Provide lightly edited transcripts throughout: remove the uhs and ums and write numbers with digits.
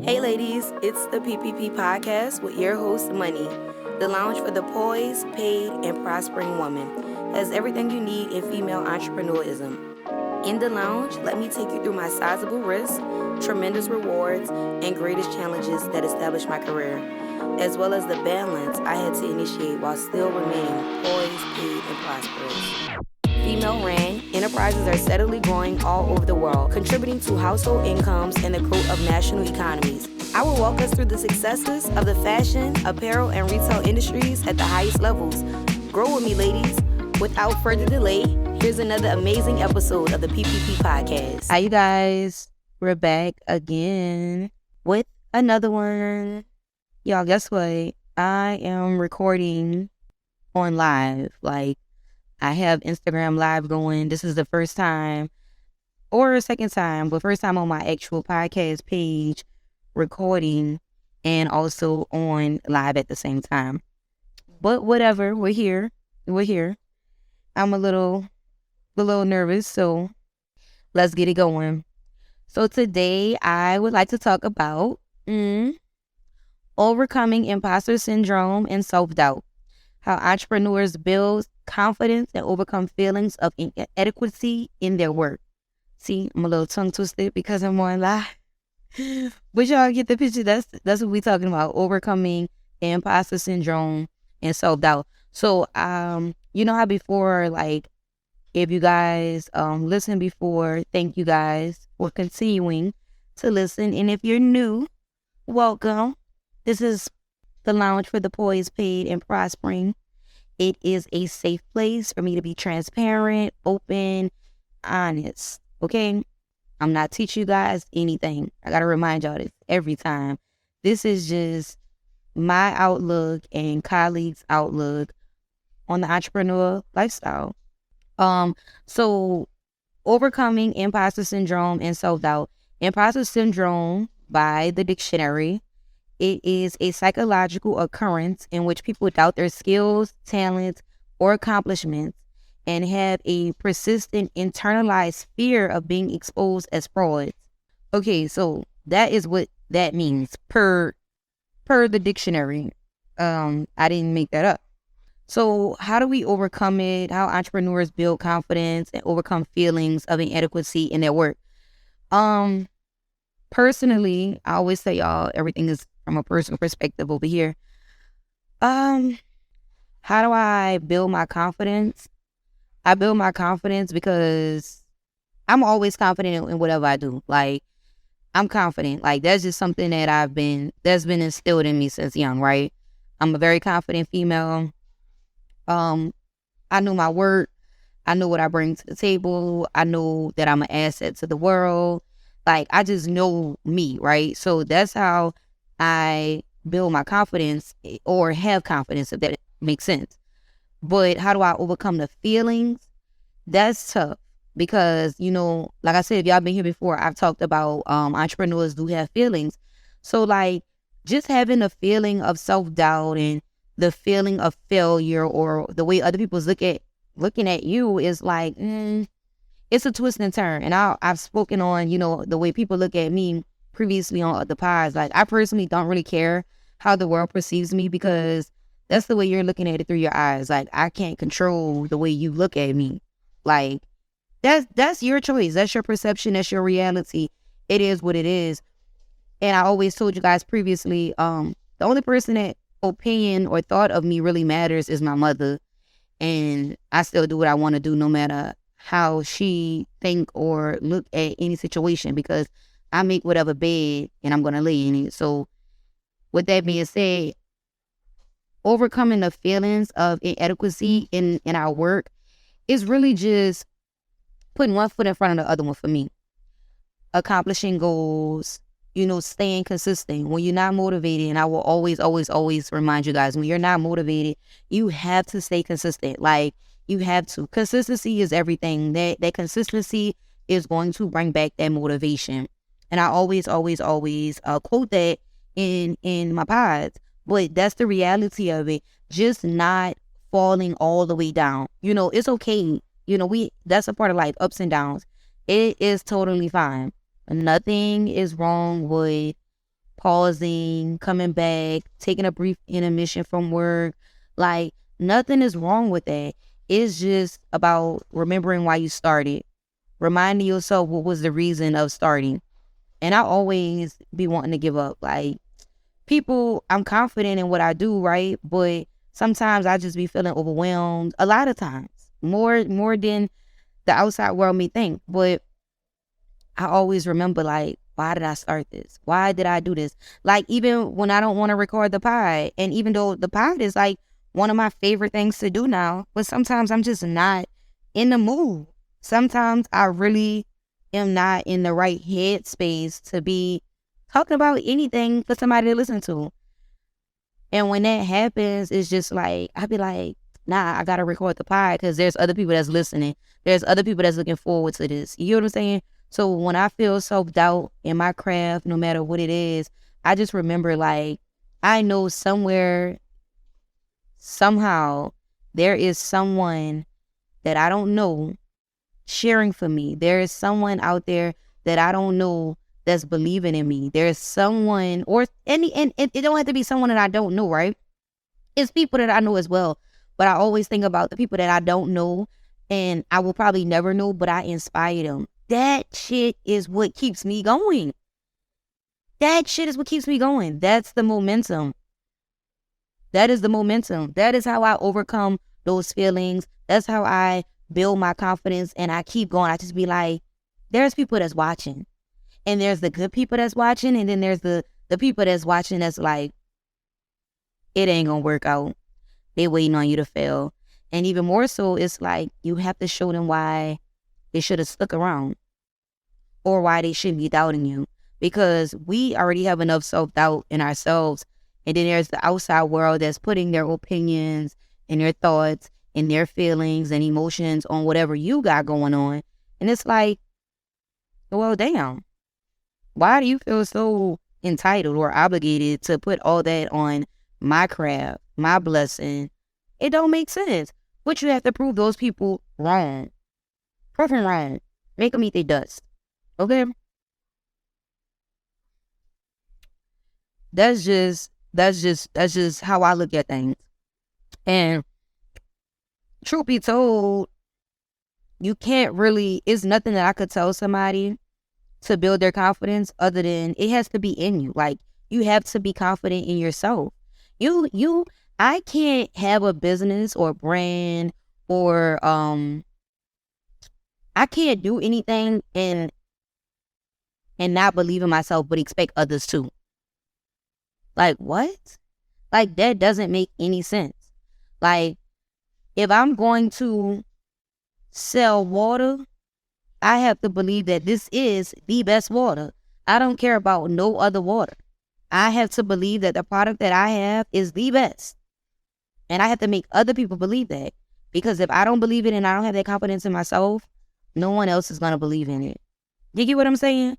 Hey ladies, it's the PPP Podcast with your host Moneyy, the lounge for the poised, paid, and prospering woman. Has everything you need in female entrepreneurism. In the lounge, let me take you through my sizable risks, tremendous rewards, and greatest challenges that established my career, as well as the balance I had to initiate while still remaining poised, paid, and prosperous. Female-ran enterprises are steadily growing all over the world, contributing to household incomes and the growth of national economies. I will walk us through the successes of the fashion, apparel, and retail industries at the highest levels. Grow with me, ladies. Without further delay, here's another amazing episode of the PPP Podcast. Hi, you guys. We're back again with another one. Y'all, guess what? I am recording on live. I have Instagram Live going. This is the first time or second time, but first time on my actual podcast page recording and also on live at the same time. But whatever, we're here. I'm a little nervous, so let's get it going. So today I would like to talk about overcoming imposter syndrome and self-doubt. How entrepreneurs build confidence and overcome feelings of inadequacy in their work. See, I'm a little tongue twisted because I'm on live. But y'all get the picture. That's what we're talking about. Overcoming imposter syndrome and self-doubt. So, you know how before, if you guys listened before, thank you guys for continuing to listen. And if you're new, welcome. This is the lounge for the poised, paid, and prospering. It is a safe place for me to be transparent, open, honest. Okay? I'm not teaching you guys anything. I got to remind y'all this every time. This is just my outlook and colleagues' outlook on the entrepreneur lifestyle. So overcoming imposter syndrome and self-doubt. Imposter syndrome, by the dictionary, it is a psychological occurrence in which people doubt their skills, talents, or accomplishments and have a persistent internalized fear of being exposed as frauds. Okay, so that is what that means per the dictionary. I didn't make that up. So how do we overcome it? How entrepreneurs build confidence and overcome feelings of inadequacy in their work? Personally, I always say y'all, everything is from a personal perspective over here. How do I build my confidence? I build my confidence because I'm always confident in whatever I do. I'm confident. That's just something that's been instilled in me since young, right? I'm a very confident female. I know my work. I know what I bring to the table. I know that I'm an asset to the world. I just know me, right? So that's how I build my confidence or have confidence, if that makes sense. But how do I overcome the feelings? That's tough because, like I said, if y'all been here before, I've talked about entrepreneurs do have feelings. So just having a feeling of self-doubt and the feeling of failure or the way other people's looking at you is it's a twist and turn. And I've spoken on, the way people look at me previously on other pods. I personally don't really care how the world perceives me because that's the way you're looking at it through your eyes. I can't control the way you look at me. That's your choice. That's your perception. That's your reality. It is what it is. And I always told you guys previously, the only person that opinion or thought of me really matters is my mother. And I still do what I want to do no matter how she think or look at any situation because I make whatever bed and I'm going to lay in it. So with that being said, overcoming the feelings of inadequacy in our work is really just putting one foot in front of the other one for me. Accomplishing goals, staying consistent. When you're not motivated, and I will always, always, always remind you guys, when you're not motivated, you have to stay consistent. You have to. Consistency is everything. That consistency is going to bring back that motivation. And I always, always, always quote that in my pods. But that's the reality of it. Just not falling all the way down. It's okay. That's a part of life, ups and downs. It is totally fine. Nothing is wrong with pausing, coming back, taking a brief intermission from work. Like, nothing is wrong with that. It's just about remembering why you started, reminding yourself what was the reason of starting. And I always be wanting to give up. Like, people, I'm confident in what I do, right? But sometimes I just be feeling overwhelmed. A lot of times, more than the outside world may think. But I always remember, like, why did I start this? Why did I do this? Like, even when I don't want to record the pod, and even though the pod is like one of my favorite things to do now, but sometimes I'm just not in the mood. Sometimes I really am not in the right headspace to be talking about anything for somebody to listen to. And when that happens, it's just like, I be like, nah, I got to record the pod because there's other people that's listening. There's other people that's looking forward to this. You know what I'm saying? So when I feel self-doubt in my craft, no matter what it is, I just remember, like, I know somewhere, somehow, there is someone that I don't know cheering for me. There is someone out there that I don't know that's believing in me. There's someone, or any, and it don't have to be someone that I don't know, right? It's people that I know as well. But I always think about the people that I don't know and I will probably never know, but I inspire them. That shit is what keeps me going. That shit is what keeps me going. That's the momentum. That is the momentum. That is how I overcome those feelings. That's how I build my confidence and I keep going. I just be like, there's people that's watching. And there's the good people that's watching. And then there's the people that's watching that's like, it ain't gonna work out. They waiting on you to fail. And even more so, it's like you have to show them why they should have stuck around or why they shouldn't be doubting you. Because we already have enough self-doubt in ourselves. And then there's the outside world that's putting their opinions and their thoughts and their feelings and emotions on whatever you got going on. And it's like, well, damn. Why do you feel so entitled or obligated to put all that on my craft, my blessing? It don't make sense. But you have to prove those people wrong. Prove them wrong. Make them eat their dust. Okay? That's just how I look at things. And truth be told, you can't really, it's nothing that I could tell somebody to build their confidence other than it has to be in you. Like, you have to be confident in yourself. I can't have a business or brand or I can't do anything and not believe in myself but expect others to. Like, what? Like, that doesn't make any sense. Like, if I'm going to sell water, I have to believe that this is the best water. I don't care about no other water. I have to believe that the product that I have is the best. And I have to make other people believe that. Because if I don't believe it and I don't have that confidence in myself, no one else is going to believe in it. You get what I'm saying?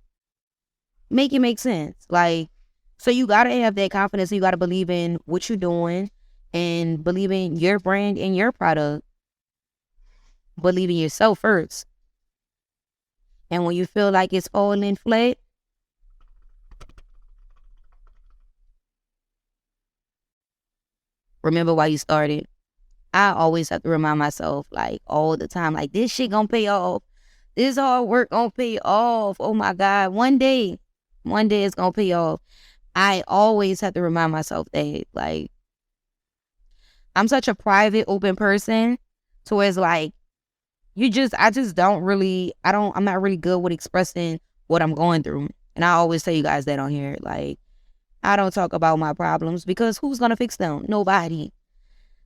Make it make sense. Like, so you got to have that confidence. You got to believe in what you're doing and believe in your brand and your product. Believe in yourself first. And when you feel like it's falling flat, remember why you started. I always have to remind myself, like, all the time, like, this shit gonna pay off. This hard work gonna pay off. Oh my God. One day it's gonna pay off. I always have to remind myself that, like, I'm such a private, open person to where it's like, I'm not really good with expressing what I'm going through. And I always tell you guys that on here, like, I don't talk about my problems because who's going to fix them? Nobody.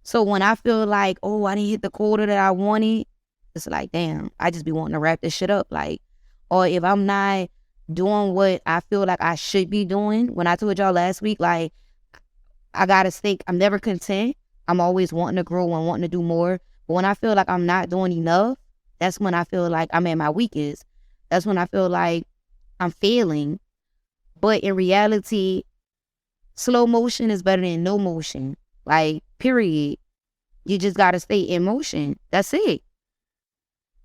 So when I feel like, oh, I didn't hit the quota that I wanted, it's like, damn, I just be wanting to wrap this shit up. Like, or if I'm not doing what I feel like I should be doing, when I told y'all last week, like, I got to think, I'm never content. I'm always wanting to grow and wanting to do more. But when I feel like I'm not doing enough, that's when I feel like I'm at my weakest. That's when I feel like I'm failing. But in reality, slow motion is better than no motion. Like, period. You just got to stay in motion. That's it.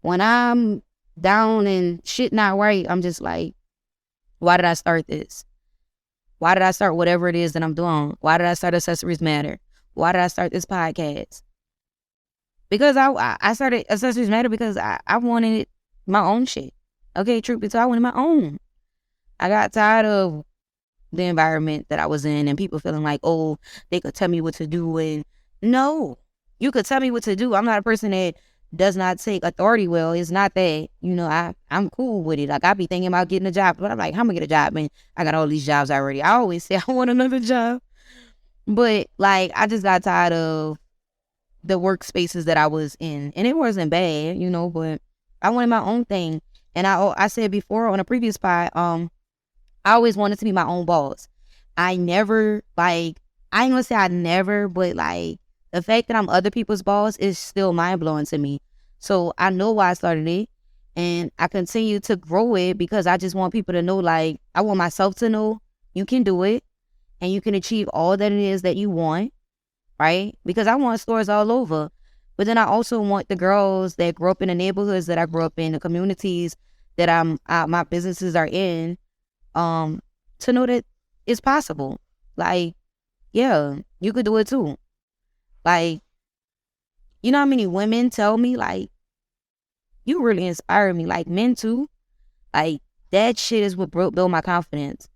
When I'm down and shit not right, I'm just like, why did I start this? Why did I start whatever it is that I'm doing? Why did I start Accessories Matter? Why did I start this podcast? Because I started Accessories Matter because I wanted my own shit. Okay, truth be told, I wanted my own. I got tired of the environment that I was in and people feeling like, oh, they could tell me what to do. And no, you could tell me what to do. I'm not a person that does not take authority well. It's not that, I'm cool with it. Like, I be thinking about getting a job, but I'm like, how am I gonna get a job? Man, I got all these jobs already. I always say I want another job. But like, I just got tired of the workspaces that I was in. And it wasn't bad, but I wanted my own thing. And I said before on a previous pod, I always wanted to be my own boss. I never, I ain't gonna say I never, but like the fact that I'm other people's boss is still mind blowing to me. So I know why I started it and I continue to grow it because I just want people to know, like, I want myself to know you can do it and you can achieve all that it is that you want, right? Because I want stores all over. But then I also want the girls that grew up in the neighborhoods that I grew up in, the communities that my businesses are in, to know that it's possible. Like, yeah, you could do it too. Like, you know how many women tell me, like, you really inspire me, like men too. Like, that shit is what built my confidence.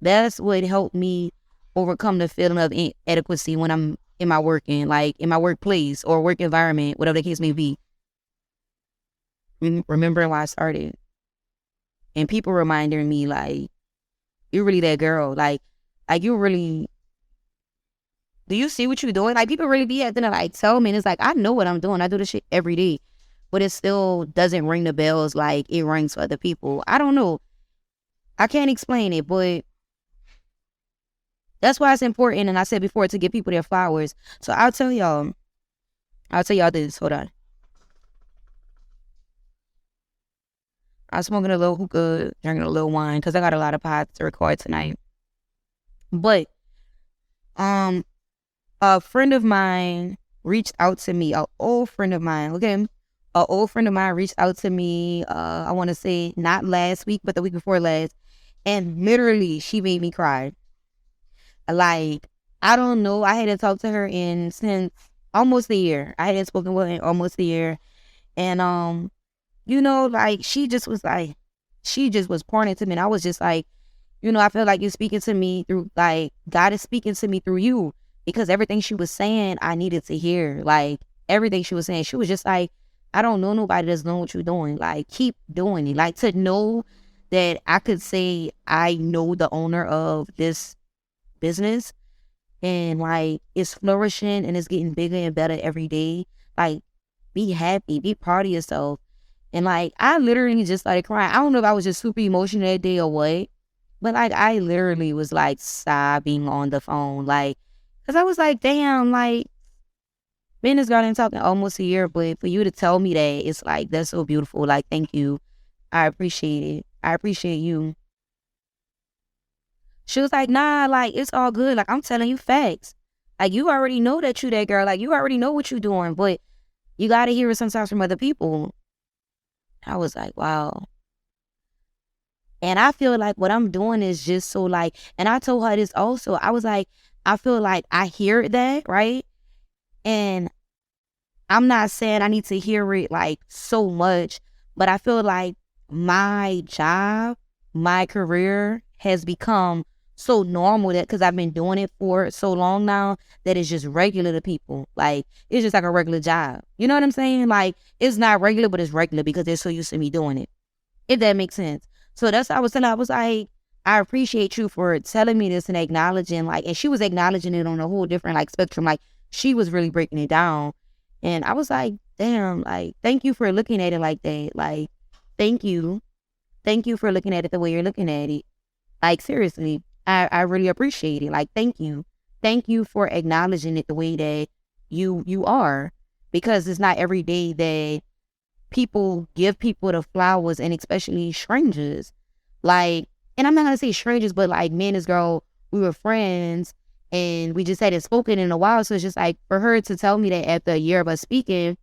That's what helped me overcome the feeling of inadequacy when I'm in my workplace or work environment, whatever the case may be. Remembering why I started. And people reminding me, like, you're really that girl. Like you really, do you see what you're doing? Like, people really be acting like, tell me. And it's like, I know what I'm doing. I do this shit every day. But it still doesn't ring the bells like it rings for other people. I don't know. I can't explain it, but that's why it's important. And I said before, to give people their flowers. So I'll tell y'all this. Hold on. I'm smoking a little hookah, drinking a little wine, because I got a lot of pods to record tonight. But a friend of mine reached out to me, an old friend of mine, reached out to me, I want to say not last week, but the week before last. And literally, she made me cry. Like, I don't know. I hadn't talked to her since almost a year. I hadn't spoken with her in almost a year. And, like, she just was pouring into me. And I was just like, I feel like you're speaking to me through, like, God is speaking to me through you. Because everything she was saying, I needed to hear. Like, everything she was saying, she was just like, I don't know nobody that's knowing what you're doing. Like, keep doing it. Like, to know that I could say I know the owner of this business and, like, it's flourishing and it's getting bigger and better every day. Like, be happy. Be proud of yourself. And, like, I literally just started crying. I don't know if I was just super emotional that day or what. But, like, I literally was, like, sobbing on the phone. Like, because I was like, damn, like, me and this girl ain't talking almost a year, but for you to tell me that, it's like, that's so beautiful. Like, thank you. I appreciate it. I appreciate you. She was like, nah, like, it's all good. Like, I'm telling you facts. Like, you already know that you that girl. Like, you already know what you're doing, but you got to hear it sometimes from other people. I was like, wow. And I feel like what I'm doing is just so, like, and I told her this also. I was like, I feel like I hear that, right? And I'm not saying I need to hear it, like, so much, but I feel like my job, my career has become so normal that because I've been doing it for so long now that it's just regular to people. Like, it's just like a regular job. You know what I'm saying? Like, it's not regular, but it's regular because they're so used to me doing it. If that makes sense. So that's what I was telling her. I was like, I appreciate you for telling me this and acknowledging, like, and she was acknowledging it on a whole different, like, spectrum. Like, she was really breaking it down. And I was like, damn, like, thank you for looking at it like that. Like, thank you. Thank you for looking at it the way you're looking at it. Like, seriously, I really appreciate it. Like, thank you. Thank you for acknowledging it the way that you are. Because it's not every day that people give people the flowers, and especially strangers. Like, and I'm not gonna say strangers, but like, me and this girl, we were friends and we just hadn't spoken in a while. So it's just like, for her to tell me that after a year of us speaking,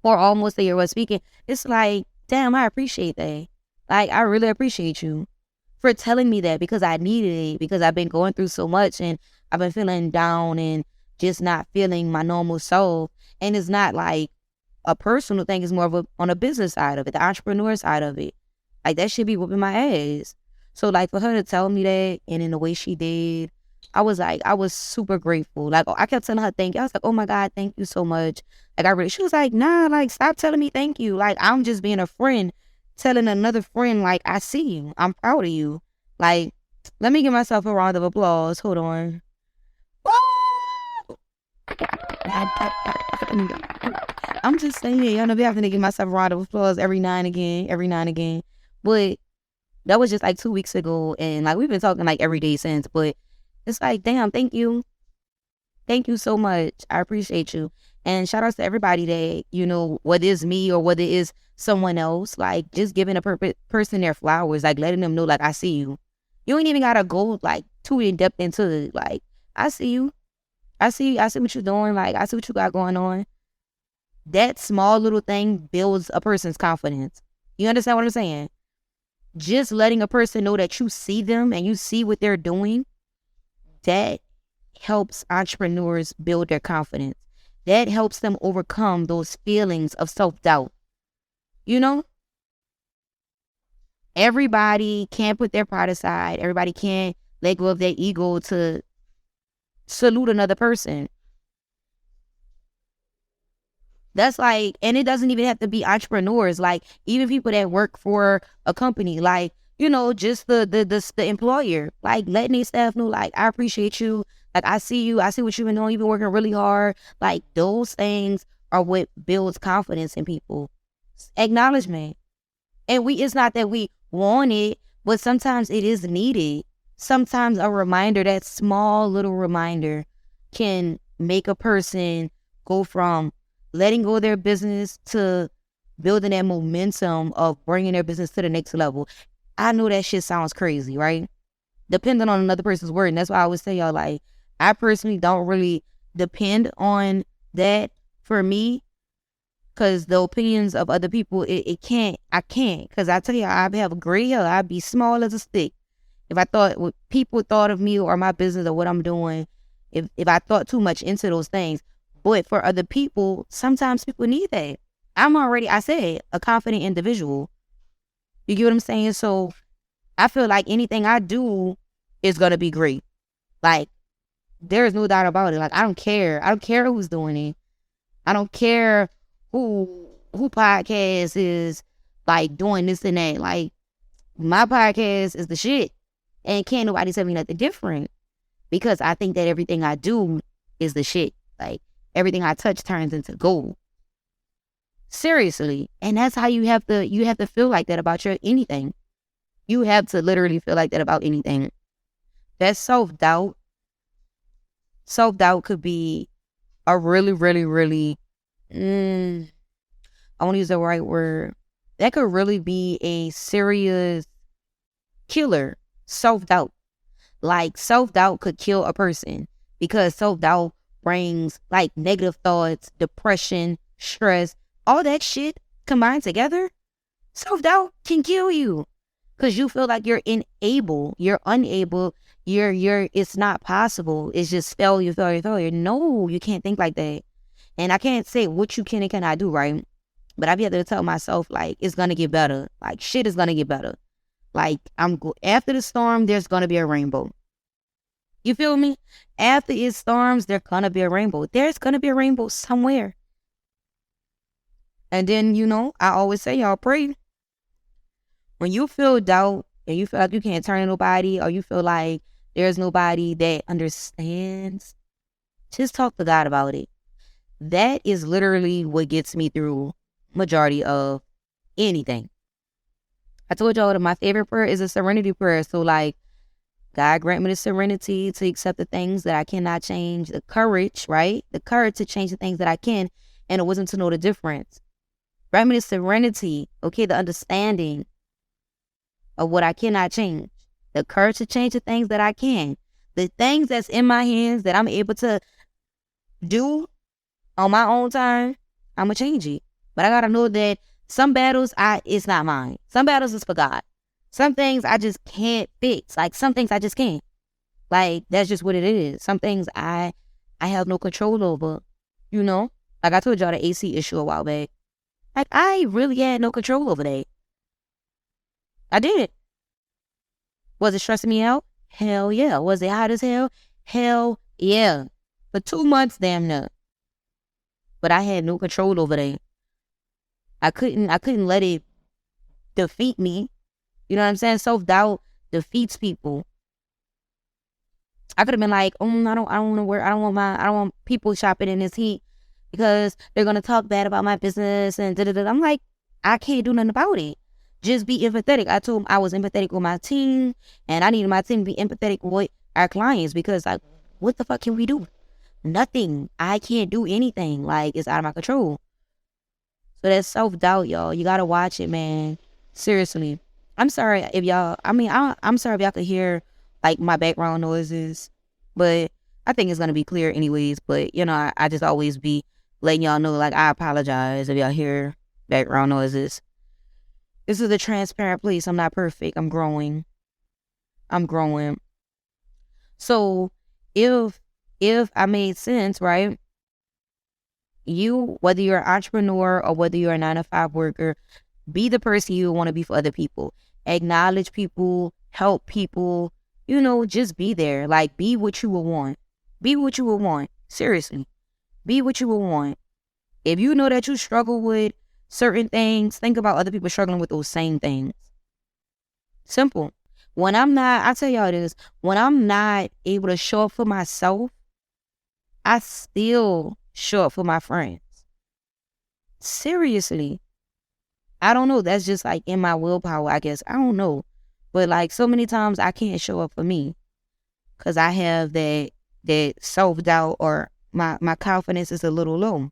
or almost a year of us speaking, it's like, damn, I appreciate that. Like, I really appreciate you for telling me that, because I needed it, because I've been going through so much and I've been feeling down and just not feeling my normal self. And it's not like a personal thing, it's more of on a business side of it, the entrepreneur side of it. Like, that should be whooping my ass. So like, for her to tell me that, and in the way she did, I was super grateful. Like, I kept telling her thank you. I was like, oh my God, thank you so much. Like, she was like, nah, like, stop telling me thank you. Like, I'm just being a friend, telling another friend, like, I see you. I'm proud of you. Like, let me give myself a round of applause. Hold on. I'm just saying, y'all know, be having to give myself a round of applause every now and again. But that was just like 2 weeks ago, and like, we've been talking like every day since. But it's like, damn, thank you so much. I appreciate you. And shout outs to everybody that, you know, whether it's me or whether it's someone else, like, just giving a person their flowers, like, letting them know, like, I see you. You ain't even gotta go like too in depth into it. Like, I see you. I see what you're doing. Like, I see what you got going on. That small little thing builds a person's confidence. You understand what I'm saying? Just letting a person know that you see them and you see what they're doing, that helps entrepreneurs build their confidence. That helps them overcome those feelings of self-doubt. You know? Everybody can't put their pride aside. Everybody can't let go of their ego to salute another person. That's like, and it doesn't even have to be entrepreneurs. Like, even people that work for a company, like, you know, just the employer, like, letting their staff know, like, I appreciate you. Like, I see you. I see what you've been doing. You've been working really hard. Like, those things are what builds confidence in people. Acknowledgement. And it's not that we want it, but sometimes it is needed. Sometimes a reminder, that small little reminder, can make a person go from letting go of their business to building that momentum of bringing their business to the next level. I know that shit sounds crazy, right? Depending on another person's word. And that's why I always say, y'all, like, I personally don't really depend on that for me, because the opinions of other people, I can't. Because I tell you, I have a gray hair. I'd be small as a stick. If I thought what people thought of me or my business or what I'm doing, if I thought too much into those things. But for other people, sometimes people need that. I'm already, I said, a confident individual. You get what I'm saying? So I feel like anything I do is going to be great. Like, there is no doubt about it. Like, I don't care. I don't care who's doing it. I don't care who podcast is, like, doing this and that. Like, my podcast is the shit. And can't nobody tell me nothing different. Because I think that everything I do is the shit. Like, everything I touch turns into gold. Seriously. And that's how you have to feel like that about your anything. You have to literally feel like that about anything. That self-doubt could be a really, really, really, I want to use the right word. That could really be a serious killer. Self-doubt. Like, self-doubt could kill a person, because self-doubt brings, like, negative thoughts, depression, stress, all that shit combined together. Self-doubt can kill you, because you feel like you're unable, it's not possible. It's just failure. No, you can't think like that. And I can't say what you can and cannot do, right? But I've had to tell myself, like, it's going to get better. Like, shit is going to get better. Like, after the storm, there's going to be a rainbow. You feel me? After it storms, there's going to be a rainbow. There's going to be a rainbow somewhere. And then, you know, I always say, y'all, pray. When you feel doubt and you feel like you can't turn to nobody, or you feel like there's nobody that understands, just talk to God about it. That is literally what gets me through majority of anything. I told y'all that my favorite prayer is a serenity prayer. So, like, God grant me the serenity to accept the things that I cannot change, the courage, right? The courage to change the things that I can, and the wisdom to know the difference. Grant me the serenity, okay, the understanding of what I cannot change, the courage to change the things that I can, the things that's in my hands that I'm able to do on my own time, I'm going to change it. But I got to know that some battles, it's not mine. Some battles is for God. Some things I just can't fix. Like, some things I just can't. Like, that's just what it is. Some things I have no control over, you know? Like I told y'all the AC issue a while back. Like, I really had no control over that. I did. Was it stressing me out? Hell yeah. Was it hot as hell? Hell yeah. For 2 months, damn near. But I had no control over that. I couldn't let it defeat me. You know what I'm saying? Self-doubt defeats people. I could have been like, I don't want people shopping in this heat because they're gonna talk bad about my business and da-da-da. I'm like, I can't do nothing about it. Just be empathetic. I told them I was empathetic with my team, and I needed my team to be empathetic with our clients because, like, what the fuck can we do? Nothing. I can't do anything. Like, it's out of my control. So that's self-doubt, y'all. You gotta watch it, man. Seriously. I'm sorry if y'all, I'm sorry if y'all could hear, like, my background noises, but I think it's gonna be clear anyways. But, you know, I just always be letting y'all know, like, I apologize if y'all hear background noises. This is a transparent place. I'm not perfect. I'm growing. So if I made sense, right? You, whether you're an entrepreneur or whether you're a 9-to-5 worker, be the person you want to be for other people. Acknowledge people, help people, you know, just be there. Like, be what you would want. Be what you would want. Seriously. Be what you would want. If you know that you struggle with certain things, think about other people struggling with those same things. Simple. I tell y'all this, when I'm not able to show up for myself, I still show up for my friends. Seriously. I don't know. That's just like in my willpower, I guess. I don't know. But like so many times I can't show up for me because I have that self-doubt or my confidence is a little low.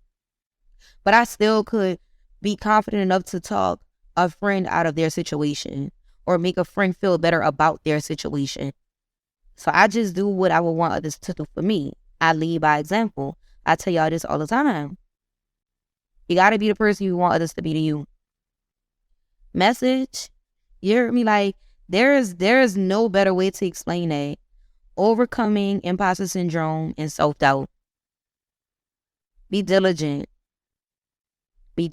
But I still could be confident enough to talk a friend out of their situation or make a friend feel better about their situation. So I just do what I would want others to do for me. I lead by example. I tell y'all this all the time. You got to be the person you want others to be to you. Message, you hear me? Like, there is no better way to explain that. Overcoming imposter syndrome and self-doubt. Be diligent. Be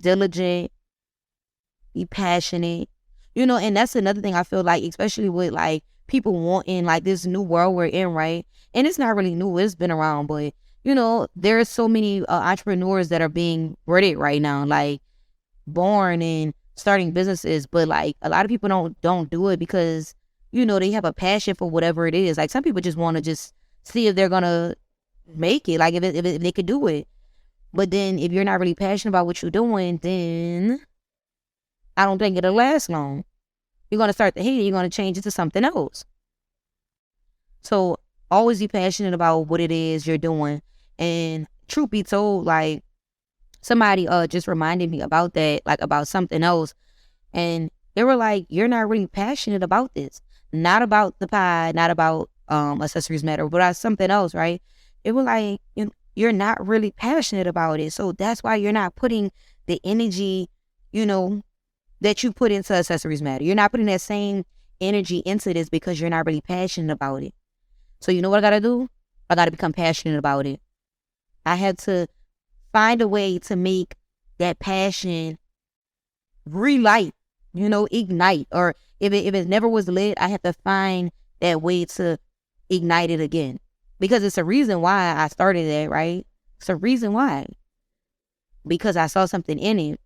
passionate. You know, and that's another thing I feel like, especially with like people wanting like this new world we're in, right? And it's not really new, it's been around, but you know, there's so many entrepreneurs that are being bred right now, like born and starting businesses, but like a lot of people don't do it because, you know, they have a passion for whatever it is. Like some people just want to just see if they're gonna make it, like if they could do it. But then if you're not really passionate about what you're doing, then I don't think it'll last long. You're going to start to hate it. You're going to change it to something else. So always be passionate about what it is you're doing. And truth be told, like somebody just reminded me about that, like about something else. And they were like, you're not really passionate about this. Not about the pie, not about accessories matter, but about something else, right? It was like, you're not really passionate about it. So that's why you're not putting the energy, you know, that you put into accessories matter. You're not putting that same energy into this because you're not really passionate about it. So you know what I got to do? I got to become passionate about it. I had to find a way to make that passion relight, you know, ignite. Or if it never was lit, I have to find that way to ignite it again. Because it's a reason why I started that, right? It's a reason why. Because I saw something in it.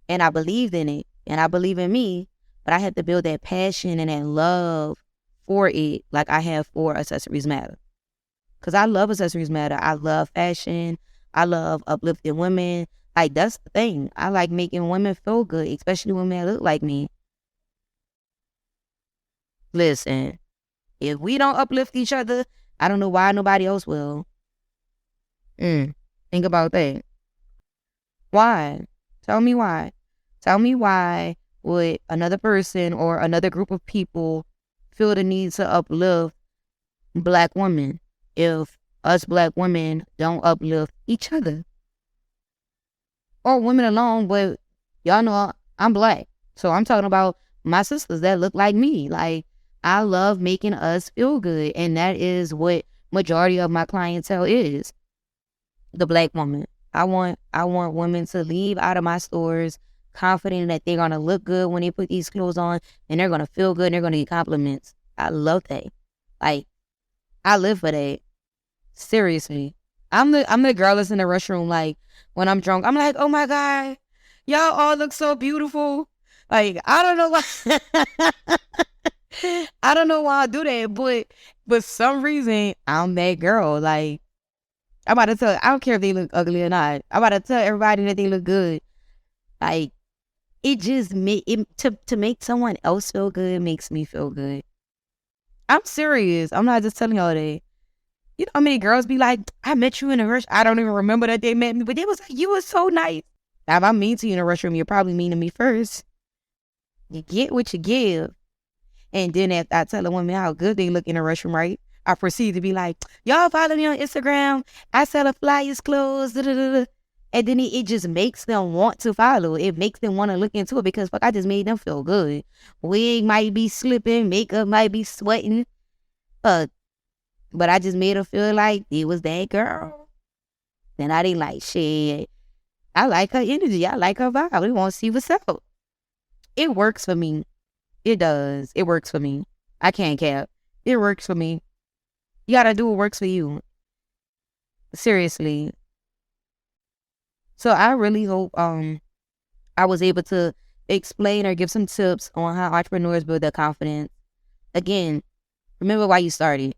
And I believed in it. And I believe in me. But I had to build that passion and that love for it like I have for Accessories Matter. Because I love Accessories Matter. I love fashion. I love uplifting women. Like, that's the thing. I like making women feel good, especially women that look like me. Listen, if we don't uplift each other, I don't know why nobody else will. Think about that. Why? Tell me why. Tell me why would another person or another group of people feel the need to uplift Black women if us Black women don't uplift each other? Or women alone, but y'all know I'm Black. So I'm talking about my sisters that look like me. Like, I love making us feel good. And that is what majority of my clientele is. The Black woman. I want women to leave out of my stores confident that they're gonna look good when they put these clothes on, and they're gonna feel good and they're gonna get compliments. I love that. Like, I live for that. Seriously. I'm the girl that's in the restroom, like, when I'm drunk, I'm like, oh my God, y'all all look so beautiful. Like, I don't know why I don't know why I do that, but for some reason I'm that girl. Like, I'm about to tell, I don't care if they look ugly or not. I'm about to tell everybody that they look good. Like, it just to make someone else feel good makes me feel good. I'm serious. I'm not just telling y'all that. You know how many girls be like, I met you in the restroom. I don't even remember that they met me, but they was like, you was so nice. Now, if I'm mean to you in the restroom, you're probably mean to me first. You get what you give. And then after I tell a woman how good they look in the restroom, right, I proceed to be like, y'all follow me on Instagram. I sell a flyers, clothes, da-da-da-da. And then it just makes them want to follow. It makes them want to look into it because, fuck, I just made them feel good. Wig might be slipping, makeup might be sweating. But I just made her feel like it was that girl. Then I didn't like, shit, I like her energy. I like her vibe. We want to see what's up. It works for me. It does. It works for me. I can't cap. It works for me. You got to do what works for you. Seriously. So I really hope I was able to explain or give some tips on how entrepreneurs build their confidence. Again, remember why you started.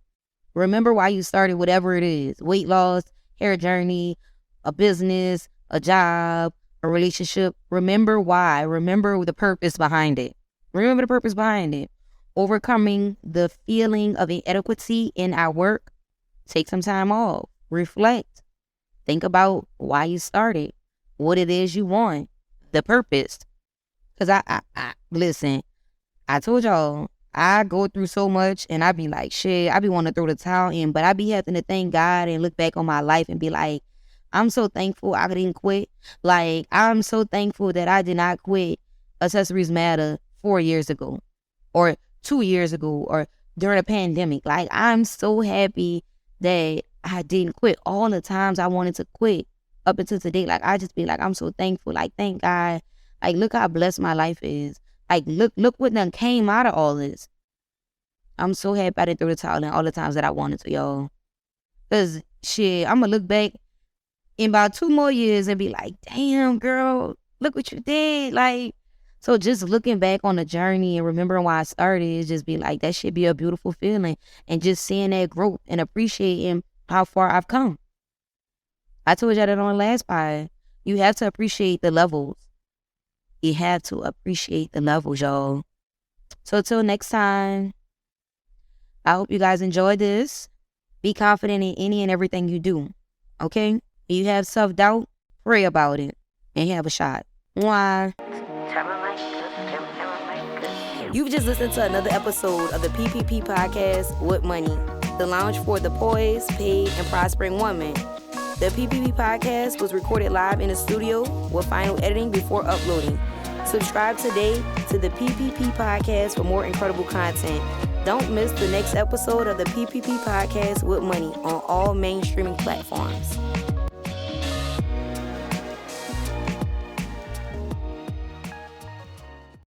Remember why you started whatever it is. Weight loss, hair journey, a business, a job, a relationship. Remember why. Remember the purpose behind it. Remember the purpose behind it. Overcoming the feeling of inadequacy in our work. Take some time off. Reflect. Think about why you started. What it is you want. The purpose. Because I listen, I told y'all, I go through so much and I be like, shit, I be wanting to throw the towel in, but I be having to thank God and look back on my life and be like, I'm so thankful I didn't quit. Like, I'm so thankful that I did not quit Accessories Matter 4 years ago or 2 years ago or during a pandemic. Like, I'm so happy that I didn't quit all the times I wanted to quit up until today. Like, I just be like, I'm so thankful. Like, thank God. Like, look how blessed my life is. Like, look what done came out of all this. I'm so happy I didn't throw the towel in all the times that I wanted to, y'all. Because, shit, I'm going to look back in about 2 more years and be like, damn, girl, look what you did. Like, so just looking back on the journey and remembering why I started, is just be like, that should be a beautiful feeling. And just seeing that growth and appreciating how far I've come. I told y'all that on the last pod. You have to appreciate the levels. You have to appreciate the levels, y'all. So till next time, I hope you guys enjoyed this. Be confident in any and everything you do. Okay? If you have self-doubt, pray about it and have a shot. Mwah. You've just listened to another episode of the PPP Podcast with Moneyy, the lounge for the poised, paid, and prospering woman. The PPP Podcast was recorded live in the studio with final editing before uploading. Subscribe today to the PPP Podcast for more incredible content. Don't miss the next episode of the PPP Podcast with Moneyy on all main streaming platforms.